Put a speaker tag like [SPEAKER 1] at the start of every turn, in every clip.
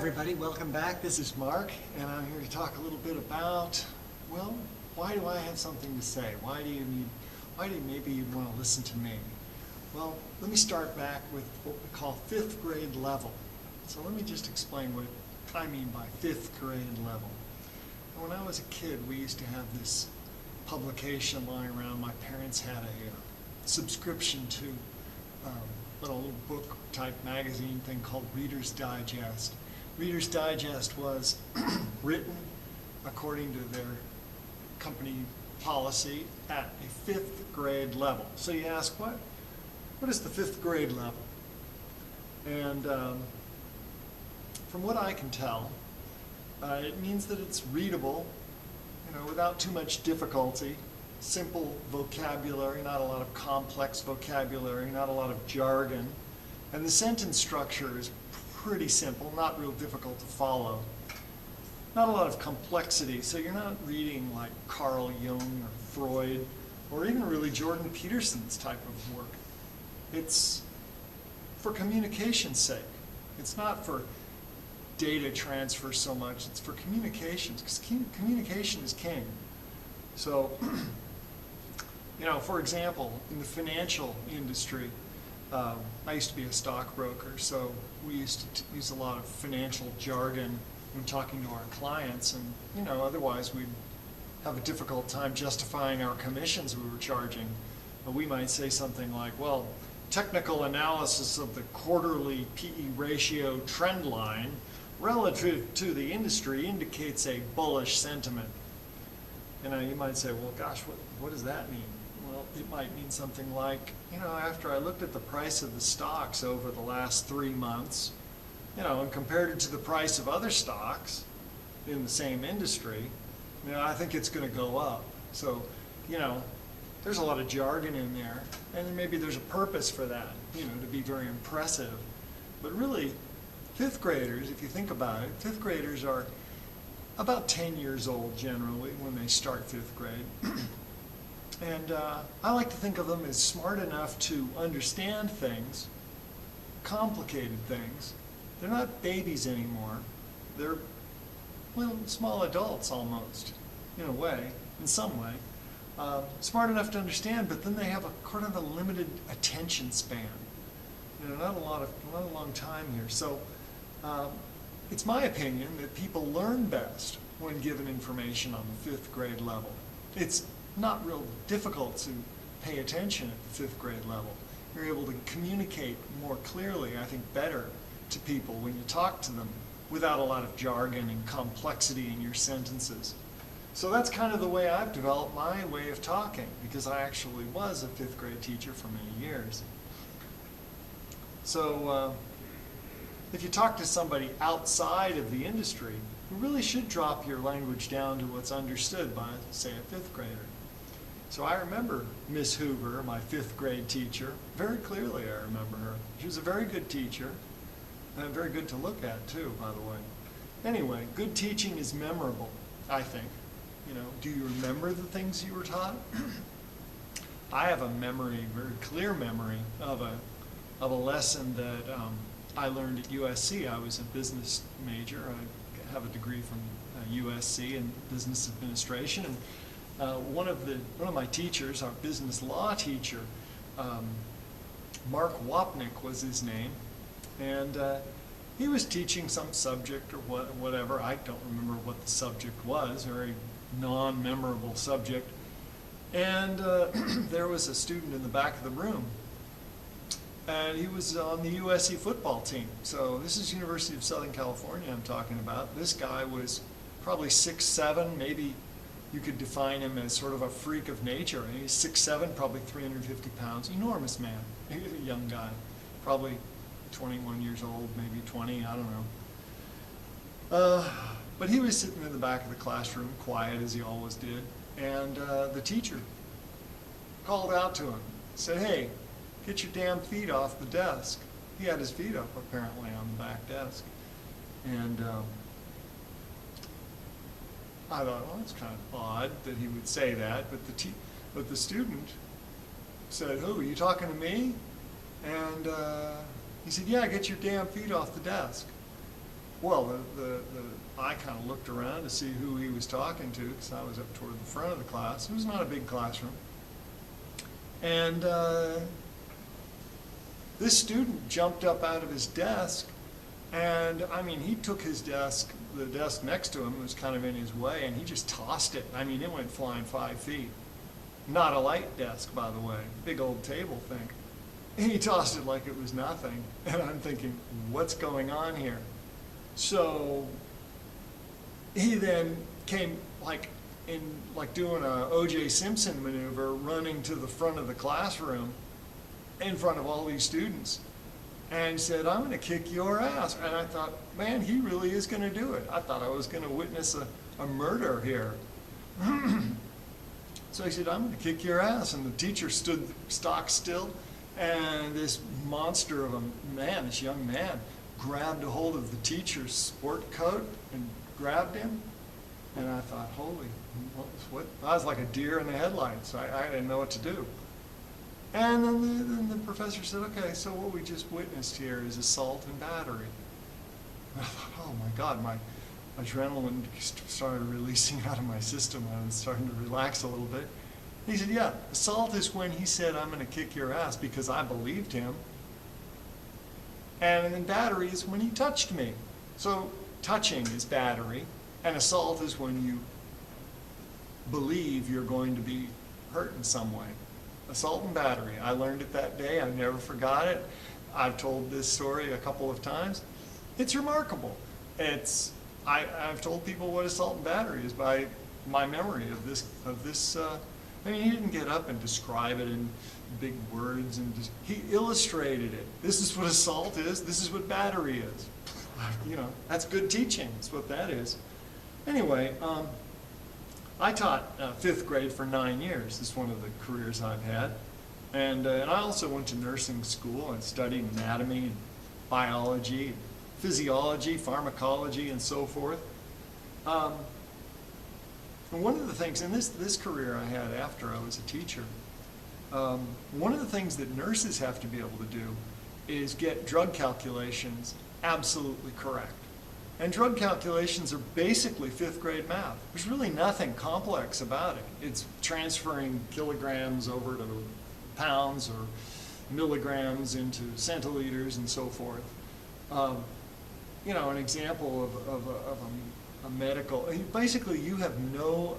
[SPEAKER 1] Everybody, welcome back. This is Mark, and I'm here to talk a little bit about, well, why do I have something to say? Why do you maybe you want to listen to me? Well, let me start back with what we call fifth grade level. So let me just explain what I mean by fifth grade level. When I was a kid, we used to have this publication lying around. My parents had a subscription to a little book type magazine thing called Reader's Digest. Reader's Digest was written according to their company policy at a fifth grade level. So you ask, what is the fifth grade level? And from what I can tell, it means that it's readable, without too much difficulty, simple vocabulary, not a lot of complex vocabulary, not a lot of jargon, and the sentence structure is pretty simple, not real difficult to follow. Not a lot of complexity, so you're not reading like Carl Jung or Freud, or even really Jordan Peterson's type of work. It's for communication's sake. It's not for data transfer so much, it's for communications, because communication is king. So, for example, in the financial industry, I used to be a stockbroker, so we used to use a lot of financial jargon when talking to our clients, and otherwise we'd have a difficult time justifying our commissions we were charging. We might say something like, well, technical analysis of the quarterly PE ratio trend line relative to the industry indicates a bullish sentiment. You might say, well, gosh, what does that mean? Well, it might mean something like, after I looked at the price of the stocks over the last 3 months, and compared it to the price of other stocks in the same industry, I think it's going to go up. So, there's a lot of jargon in there, and maybe there's a purpose for that, to be very impressive. But really, fifth graders, if you think about it, fifth graders are about 10 years old generally when they start fifth grade. And I like to think of them as smart enough to understand things, complicated things. They're not babies anymore. They're, small adults almost, in a way, in some way. Smart enough to understand, but then they have a kind of a limited attention span. Not a long time here. So it's my opinion that people learn best when given information on the fifth grade level. It's not real difficult to pay attention at the fifth grade level. You're able to communicate more clearly, I think better, to people when you talk to them without a lot of jargon and complexity in your sentences. So that's kind of the way I've developed my way of talking, because I actually was a fifth grade teacher for many years. So if you talk to somebody outside of the industry, you really should drop your language down to what's understood by, say, a fifth grader. So I remember Miss Hoover, my fifth grade teacher, very clearly I remember her. She was a very good teacher, and very good to look at too, by the way. Anyway, good teaching is memorable, I think. Do you remember the things you were taught? I have a memory, very clear memory, of a lesson that I learned at USC. I was a business major. I have a degree from USC in business administration, and one of my teachers, our business law teacher, Mark Wapnick was his name, and he was teaching some subject or whatever. I don't remember what the subject was, very non-memorable subject. And there was a student in the back of the room, and he was on the USC football team. So this is University of Southern California I'm talking about. This guy was probably 6'7", maybe you could define him as sort of a freak of nature. He's 6'7", probably 350 pounds, enormous man. He was a young guy, probably 21 years old, maybe 20, I don't know. But he was sitting in the back of the classroom, quiet as he always did, and the teacher called out to him, said, "Hey, get your damn feet off the desk." He had his feet up, apparently, on the back desk. And I thought, well, that's kind of odd that he would say that, but the student said, "Who, are you talking to me?" And he said, "Yeah, get your damn feet off the desk." well, I kind of looked around to see who he was talking to, because I was up toward the front of the class. It was not a big classroom. And this student jumped up out of his desk, and I mean, he took his desk, the desk next to him was kind of in his way, and he just tossed it. I mean, it went flying 5 feet. Not a light desk, by the way, big old table thing. And he tossed it like it was nothing. And I'm thinking, what's going on here? So he then came like doing a O.J. Simpson maneuver, running to the front of the classroom in front of all these students, and said, "I'm going to kick your ass." And I thought, man, he really is going to do it. I thought I was going to witness a murder here. So he said, "I'm going to kick your ass." And the teacher stood stock still, and this monster of a man, this young man, grabbed a hold of the teacher's sport coat and grabbed him. And I thought, holy, what? I was like a deer in the headlights. I didn't know what to do. And then the professor said, "Okay, so what we just witnessed here is assault and battery." And I thought, oh my God, my adrenaline started releasing out of my system. I was starting to relax a little bit. He said, "Yeah, assault is when he said, 'I'm going to kick your ass,' because I believed him. And then battery is when he touched me." So touching is battery, and assault is when you believe you're going to be hurt in some way. Assault and battery. I learned it that day. I never forgot it. I've told this story a couple of times. It's remarkable. I've told people what assault and battery is by my memory of this. I mean, he didn't get up and describe it in big words, and he illustrated it. This is what assault is. This is what battery is. You know, that's good teaching. That's what that is. Anyway, I taught 5th grade for 9 years. This is one of the careers I've had. And I also went to nursing school and studied anatomy and biology, and physiology, pharmacology, and so forth. And one of the things, in this career I had after I was a teacher, one of the things that nurses have to be able to do is get drug calculations absolutely correct. And drug calculations are basically 5th grade math. There's really nothing complex about it. It's transferring kilograms over to pounds or milligrams into centiliters and so forth. You know, an example of a medical, basically you have no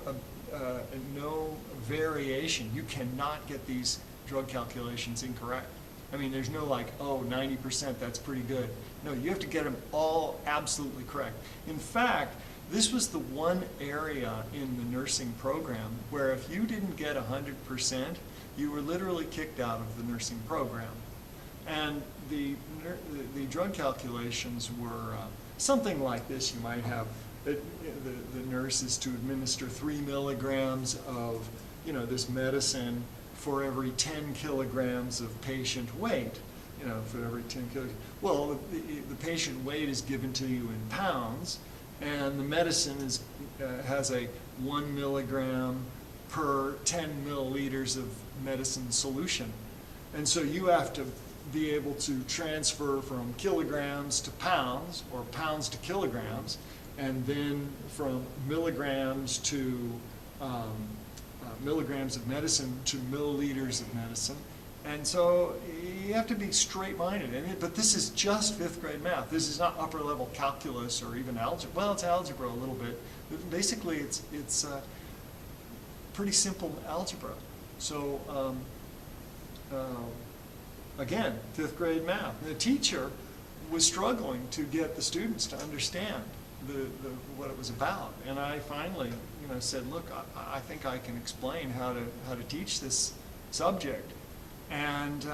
[SPEAKER 1] variation. You cannot get these drug calculations incorrect. I mean, there's no like, oh, 90%, that's pretty good. No, you have to get them all absolutely correct. In fact, this was the one area in the nursing program where if you didn't get 100%, you were literally kicked out of the nursing program. And the drug calculations were something like this. You might have the nurse is to administer 3 milligrams of, you know, this medicine for every 10 kilograms of patient weight, you know, for every 10 kilograms. Well, the patient weight is given to you in pounds, and the medicine has a 1 milligram per 10 milliliters of medicine solution. And so you have to be able to transfer from kilograms to pounds, or pounds to kilograms, and then from milligrams to milligrams of medicine to milliliters of medicine. And so you have to be straight-minded. But this is just 5th grade math. This is not upper level calculus or even algebra. Well, it's algebra a little bit. But basically, it's pretty simple algebra. So again, 5th grade math. And the teacher was struggling to get the students to understand what it was about. And I finally, you know, said, look, I think I can explain how to teach this subject. And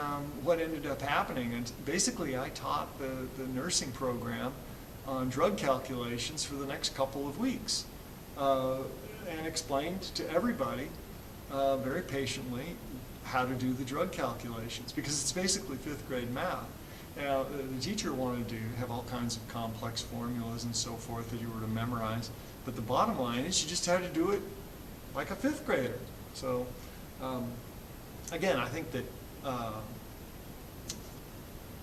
[SPEAKER 1] what ended up happening, and basically I taught the nursing program on drug calculations for the next couple of weeks, and explained to everybody very patiently how to do the drug calculations, because it's basically 5th grade math. Now, the teacher wanted to have all kinds of complex formulas and so forth that you were to memorize, but the bottom line is you just had to do it like a 5th grader. So, again, I think that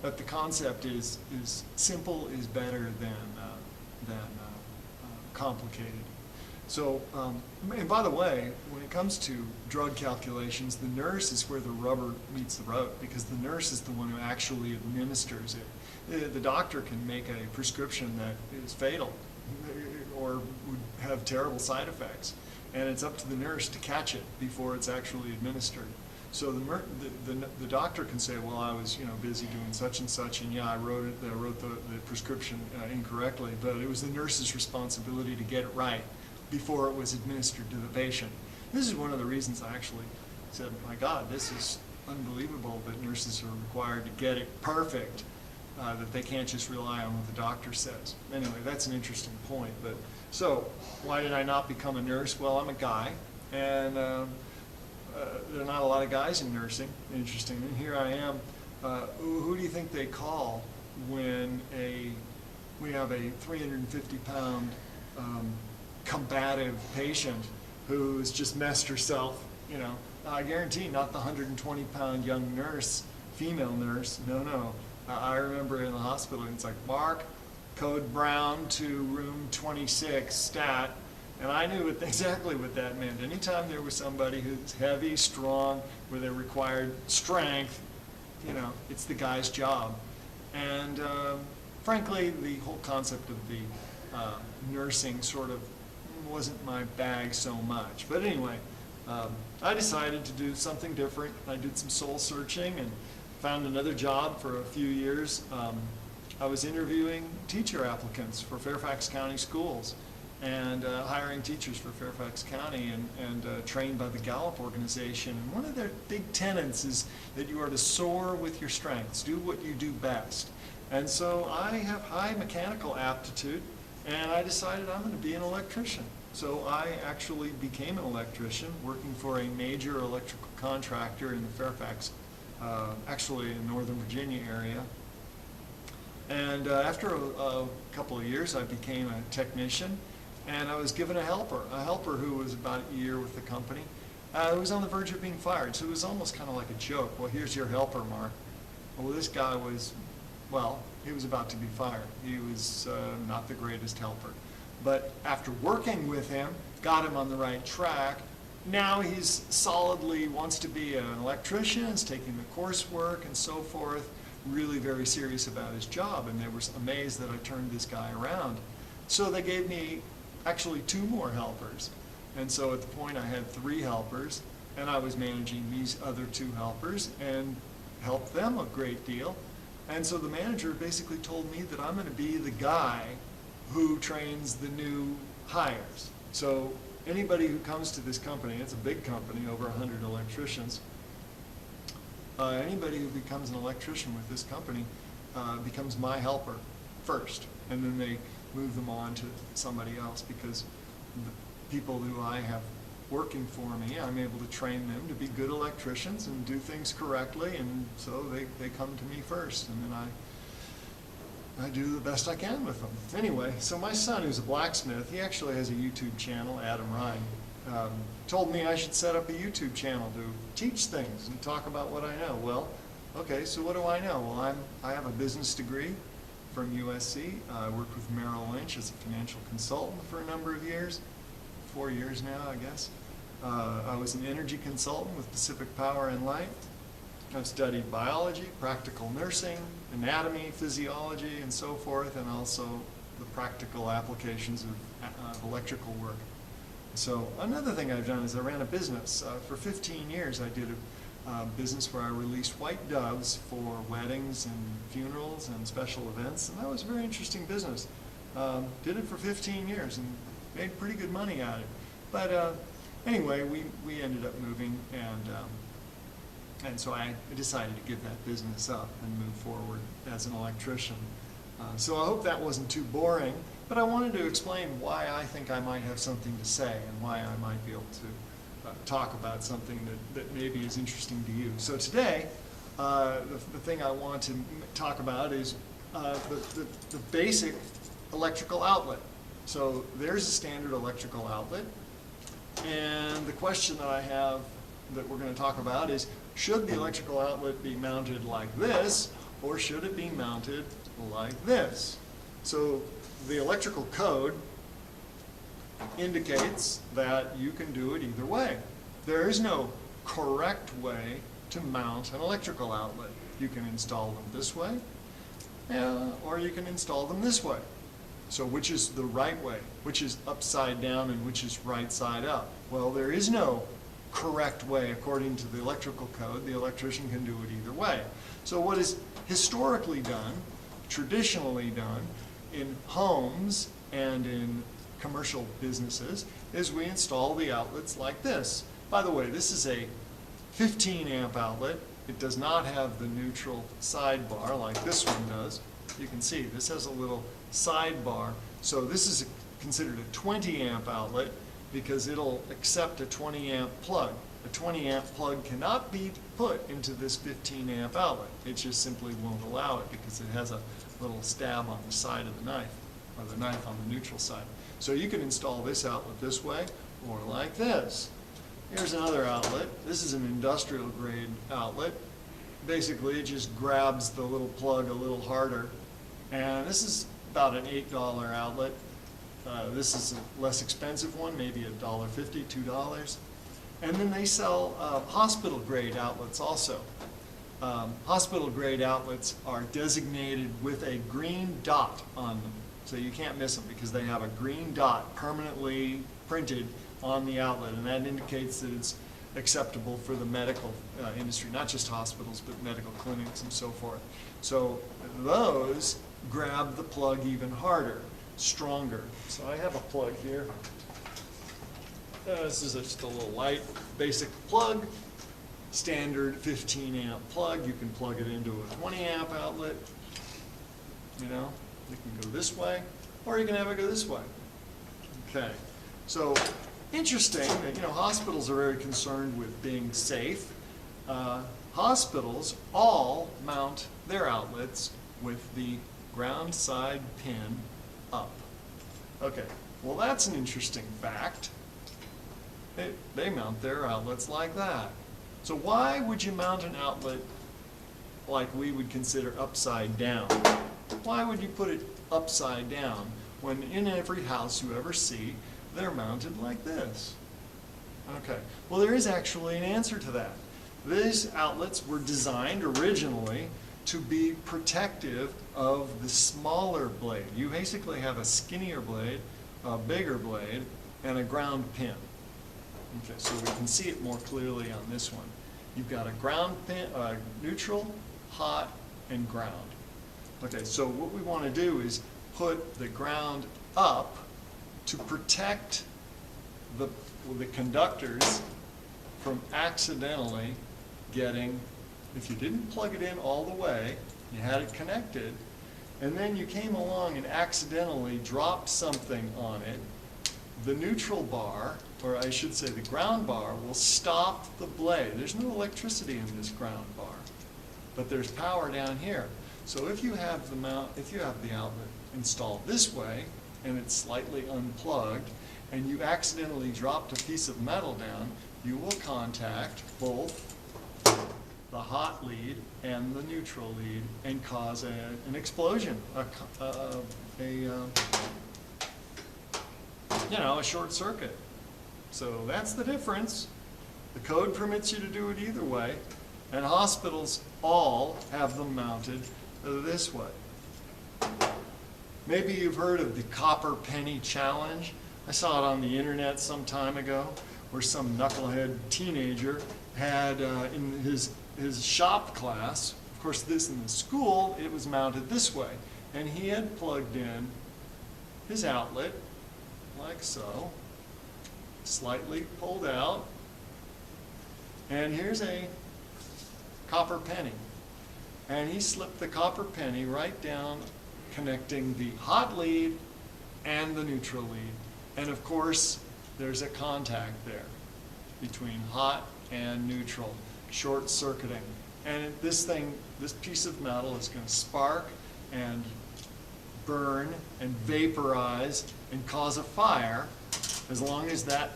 [SPEAKER 1] the concept is simple is better complicated. So, and by the way, when it comes to drug calculations, the nurse is where the rubber meets the road, because the nurse is the one who actually administers it. The doctor can make a prescription that is fatal or would have terrible side effects, and it's up to the nurse to catch it before it's actually administered. So the doctor can say, well, I was busy doing such and such, and yeah, I wrote the prescription incorrectly, but it was the nurse's responsibility to get it right before it was administered to the patient. This is one of the reasons I actually said, my God, this is unbelievable that nurses are required to get it perfect, that they can't just rely on what the doctor says. Anyway, that's an interesting point. But so, why did I not become a nurse? Well, I'm a guy, and there are not a lot of guys in nursing, interesting. And here I am. Who do you think they call when we have a 350-pound combative patient who's just messed herself? I guarantee not the 120-pound young nurse, female nurse. No. I remember in the hospital, it's like, Mark, code Brown to room 26, stat. And I knew exactly what that meant. Anytime there was somebody who's heavy, strong, where they required strength, it's the guy's job. And frankly, the whole concept of the nursing sort of wasn't my bag so much. But anyway, I decided to do something different. I did some soul searching and found another job for a few years. I was interviewing teacher applicants for Fairfax County schools and hiring teachers for Fairfax County and trained by the Gallup organization. And one of their big tenets is that you are to soar with your strengths, do what you do best. And so I have high mechanical aptitude, and I decided I'm going to be an electrician. So I actually became an electrician, working for a major electrical contractor in the Fairfax, actually in Northern Virginia area. And after a couple of years, I became a technician, and I was given a helper who was about a year with the company, who was on the verge of being fired. So it was almost kind of like a joke. Well, here's your helper, Mark. Well, this guy was, he was about to be fired. He was not the greatest helper. But after working with him, got him on the right track, now he's solidly wants to be an electrician, is taking the coursework and so forth, really very serious about his job, and they were amazed that I turned this guy around. So they gave me actually 2 more helpers. And so at the point I had 3 helpers, and I was managing these other 2 helpers and helped them a great deal. And so the manager basically told me that I'm going to be the guy who trains the new hires. So anybody who comes to this company, it's a big company, over 100 electricians, anybody who becomes an electrician with this company becomes my helper first, and then they move them on to somebody else, because the people who I have working for me, I'm able to train them to be good electricians and do things correctly, and so they come to me first, and then I do the best I can with them. Anyway, so my son, who's a blacksmith, he actually has a YouTube channel, Adam Ryan, told me I should set up a YouTube channel to teach things and talk about what I know. Well, okay, so what do I know? Well, I have a business degree from USC. I worked with Merrill Lynch as a financial consultant for a number of years, 4 years now, I guess. I was an energy consultant with Pacific Power and Light. I've studied biology, practical nursing, anatomy, physiology, and so forth, and also the practical applications of electrical work. So another thing I've done is I ran a business. For 15 years I did a business where I released white doves for weddings and funerals and special events, and that was a very interesting business. Did it for 15 years and made pretty good money at it. But anyway, we ended up moving, and so I decided to give that business up and move forward as an electrician. So I hope that wasn't too boring, but I wanted to explain why I think I might have something to say and why I might be able to talk about something that maybe is interesting to you. So today, the thing I want to talk about is the basic electrical outlet. So there's a standard electrical outlet, and the question that I have that we're going to talk about is, should the electrical outlet be mounted like this, or should it be mounted like this? So the electrical code indicates that you can do it either way. There is no correct way to mount an electrical outlet. You can install them this way, or you can install them this way. So which is the right way? Which is upside down and which is right side up? Well, there is no correct way according to the electrical code. The electrician can do it either way. So what is historically done, traditionally done, in homes and in commercial businesses is we install the outlets like this. By the way, this is a 15 amp outlet. It does not have the neutral sidebar like this one does. You can see this has a little sidebar. So this is considered a 20 amp outlet because it'll accept a 20 amp plug. A 20 amp plug cannot be put into this 15 amp outlet. It just simply won't allow it because it has a little stab on the side of the knife, or the knife on the neutral side. So you can install this outlet this way or like this. Here's another outlet. This is an industrial grade outlet. Basically it just grabs the little plug a little harder, and this is about an $8 outlet. This is a less expensive one, maybe $1.50, $2. And then they sell hospital grade outlets also. Hospital grade outlets are designated with a green dot on them. So you can't miss them because they have a green dot permanently printed on the outlet, and that indicates that it's acceptable for the medical industry, not just hospitals, but medical clinics and so forth. So those grab the plug even harder, stronger. So I have a plug here. This is just a little light, basic plug, standard 15 amp plug. You can plug it into a 20 amp outlet. You know, you can go this way, or you can have it go this way. Okay, so interesting that, you know, hospitals are very concerned with being safe. Hospitals all mount their outlets with the ground side pin up. Okay, well that's an interesting fact. They mount their outlets like that. So why would you mount an outlet like we would consider upside down? Why would you put it upside down when in every house you ever see, they're mounted like this? Okay, well there is actually an answer to that. These outlets were designed originally to be protective of the smaller blade. You basically have a skinnier blade, a bigger blade, and a ground pin. Okay, so we can see it more clearly on this one. You've got a ground pin, neutral, hot, and ground. Okay, so what we want to do is put the ground up to protect the conductors from accidentally getting, if you didn't plug it in all the way, you had it connected, and then you came along and accidentally dropped something on it, the neutral bar, or I should say the ground bar, will stop the blade. There's no electricity in this ground bar, but there's power down here. So if you have the outlet installed this way, and it's slightly unplugged, and you accidentally dropped a piece of metal down, you will contact both the hot lead and the neutral lead and cause an explosion, a short circuit. So that's the difference. The code permits you to do it either way, and hospitals all have them mounted this way. Maybe you've heard of the copper penny challenge. I saw it on the internet some time ago, where some knucklehead teenager had in his shop class, of course this in the school, it was mounted this way, and he had plugged in his outlet like so, slightly pulled out, and here's a copper penny, and he slipped the copper penny right down, connecting the hot lead and the neutral lead, and of course there's a contact there between hot and neutral, short circuiting, and this piece of metal is going to spark and burn and vaporize and cause a fire as long as that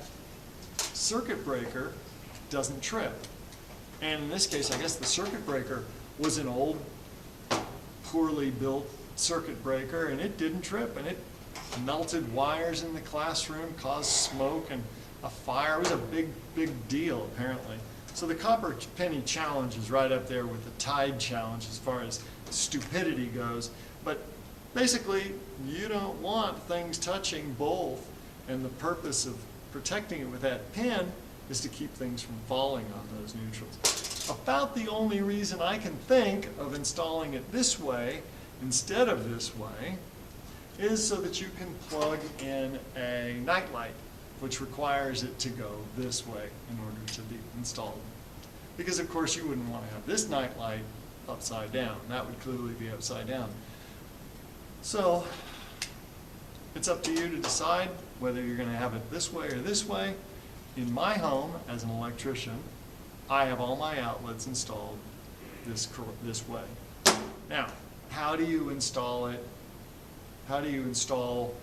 [SPEAKER 1] circuit breaker doesn't trip. And in this case, I guess the circuit breaker was an old, poorly built circuit breaker, and it didn't trip, and it melted wires in the classroom, caused smoke and a fire. It was a big, big deal, apparently. So the copper penny challenge is right up there with the Tide challenge as far as stupidity goes. But basically, you don't want things touching both, and the purpose of protecting it with that pin is to keep things from falling on those neutrals. About the only reason I can think of installing it this way instead of this way is so that you can plug in a nightlight, which requires it to go this way in order to be installed. Because of course you wouldn't want to have this nightlight upside down. That would clearly be upside down. So it's up to you to decide whether you're going to have it this way or this way. In my home, as an electrician, I have all my outlets installed this way. Now, how do you install it? How do you install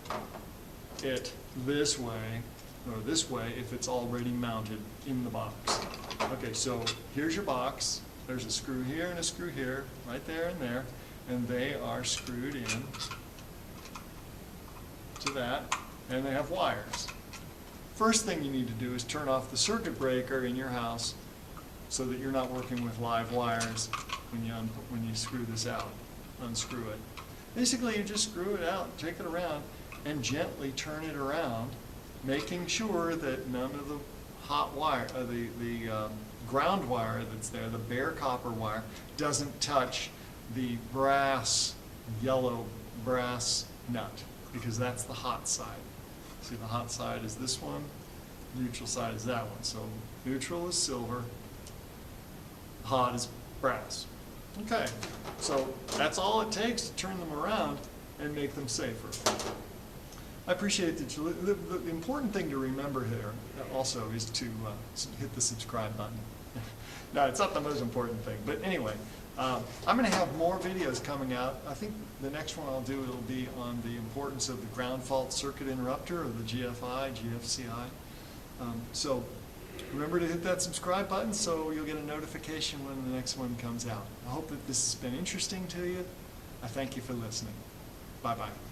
[SPEAKER 1] it this way or this way if it's already mounted in the box? Okay, so here's your box. There's a screw here and a screw here, right there and there, and they are screwed in to that, and they have wires. First thing you need to do is turn off the circuit breaker in your house so that you're not working with live wires when you screw this out, unscrew it. Basically, you just screw it out, take it around, and gently turn it around, making sure that none of the hot wire, the ground wire that's there, the bare copper wire, doesn't touch the brass, yellow brass nut, because that's the hot side. See, the hot side is this one, neutral side is that one. So neutral is silver, hot is brass. Okay, so that's all it takes to turn them around and make them safer. I appreciate that you, the important thing to remember here also is to hit the subscribe button. No, it's not the most important thing, but anyway, I'm going to have more videos coming out. I think the next one I'll do, it'll be on the importance of the ground fault circuit interrupter, or the GFI, GFCI. So remember to hit that subscribe button so you'll get a notification when the next one comes out. I hope that this has been interesting to you. I thank you for listening. Bye-bye.